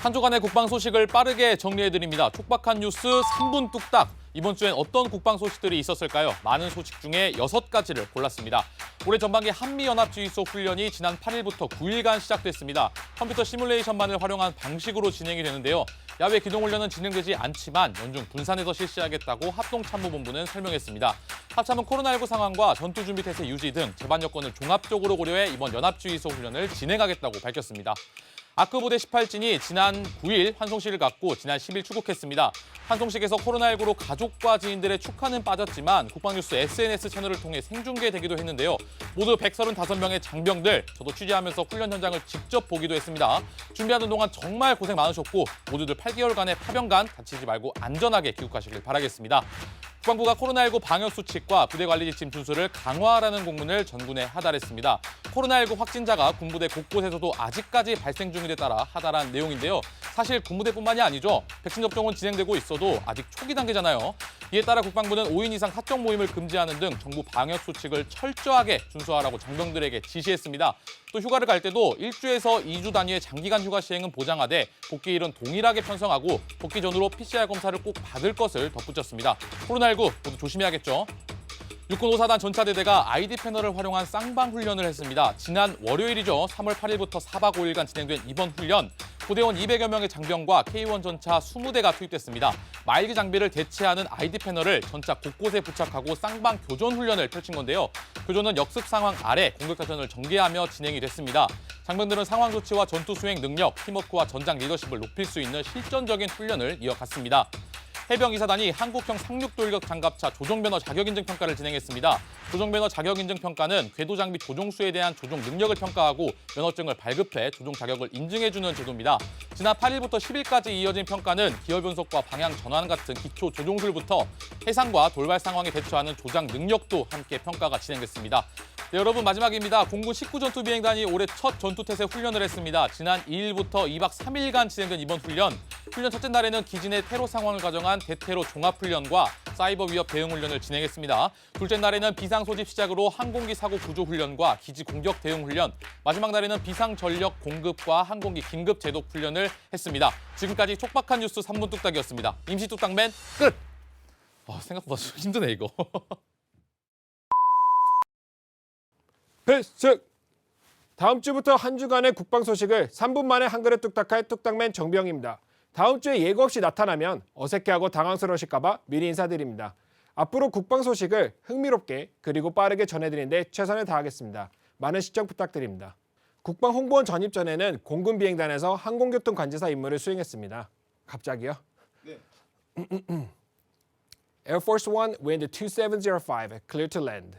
한 주간의 국방 소식을 빠르게 정리해드립니다. 촉박한 뉴스 3분 뚝딱. 이번 주엔 어떤 국방 소식들이 있었을까요? 많은 소식 중에 6가지를 골랐습니다. 올해 전반기 한미연합지휘소 훈련이 지난 8일부터 9일간 시작됐습니다. 컴퓨터 시뮬레이션만을 활용한 방식으로 진행이 되는데요. 야외 기동훈련은 진행되지 않지만 연중 분산해서 실시하겠다고 합동참모본부는 설명했습니다. 합참은 코로나19 상황과 전투준비태세 유지 등 제반 여건을 종합적으로 고려해 이번 연합지휘소 훈련을 진행하겠다고 밝혔습니다. 아크부대 18진이 지난 9일 환송식을 갖고 지난 10일 출국했습니다. 환송식에서 코로나19로 가족과 지인들의 축하는 빠졌지만 국방뉴스 SNS 채널을 통해 생중계되기도 했는데요. 모두 135명의 장병들, 저도 취재하면서 훈련 현장을 직접 보기도 했습니다. 준비하는 동안 정말 고생 많으셨고 모두들 8개월간의 파병간 다치지 말고 안전하게 귀국하시길 바라겠습니다. 국방부가 코로나19 방역수칙과 부대관리 지침 준수를 강화하라는 공문을 전군에 하달했습니다. 코로나19 확진자가 군부대 곳곳에서도 아직까지 발생 중인 데 따라 하달한 내용인데요. 사실 군부대뿐만이 아니죠. 백신 접종은 진행되고 있어도 아직 초기 단계잖아요. 이에 따라 국방부는 5인 이상 사적 모임을 금지하는 등 정부 방역수칙을 철저하게 준수하라고 장병들에게 지시했습니다. 또 휴가를 갈 때도 1주에서 2주 단위의 장기간 휴가 시행은 보장하되 복귀일은 동일하게 편성하고 복귀 전후로 PCR 검사를 꼭 받을 것을 덧붙였습니다. 코로나19 모두 조심해야겠죠. 육군 5사단 전차대대가 ID 패널을 활용한 쌍방 훈련을 했습니다. 지난 월요일이죠. 3월 8일부터 4박 5일간 진행된 이번 훈련. 부대원 200여 명의 장병과 K1 전차 20대가 투입됐습니다. 마일기 장비를 대체하는 ID 패널을 전차 곳곳에 부착하고 쌍방 교전 훈련을 펼친 건데요. 교전은 역습 상황 아래 공격 작전을 전개하며 진행이 됐습니다. 장병들은 상황 조치와 전투 수행 능력, 팀워크와 전장 리더십을 높일 수 있는 실전적인 훈련을 이어갔습니다. 해병 2사단이 한국형 상륙돌격 장갑차 조종면허 자격인증 평가를 진행했습니다. 조종면허 자격인증 평가는 궤도 장비 조종수에 대한 조종 능력을 평가하고 면허증을 발급해 조종 자격을 인증해주는 제도입니다. 지난 8일부터 10일까지 이어진 평가는 기어 변속과 방향 전환 같은 기초 조종술부터 해상과 돌발 상황에 대처하는 조작 능력도 함께 평가가 진행됐습니다. 네, 여러분 마지막입니다. 공군 19전투비행단이 올해 첫 전투태세 훈련을 했습니다. 지난 2일부터 2박 3일간 진행된 이번 훈련. 훈련 첫째 날에는 기진의 테러 상황을 가정한 대테러 종합훈련과 사이버 위협 대응 훈련을 진행했습니다. 둘째 날에는 비상 소집 시작으로 항공기 사고 구조 훈련과 기지 공격 대응 훈련, 마지막 날에는 비상 전력 공급과 항공기 긴급 제독 훈련을 했습니다. 지금까지 촉박한 뉴스 3분 뚝딱이었습니다. 임시 뚝딱맨 끝! 생각보다 힘드네 이거. 필승! 다음 주부터 한 주간의 국방 소식을 3분 만에 한글에 뚝딱할 뚝딱맨 정병입니다. 다음 주에 예고 없이 나타나면 어색해하고 당황스러우실까 봐 미리 인사드립니다. 앞으로 국방 소식을 흥미롭게 그리고 빠르게 전해드리는 데 최선을 다하겠습니다. 많은 시청 부탁드립니다. 국방홍보원 전입 전에는 공군 비행단에서 항공교통 관제사 임무를 수행했습니다. 갑자기요? 네. Air Force One, wind 2705, clear to land.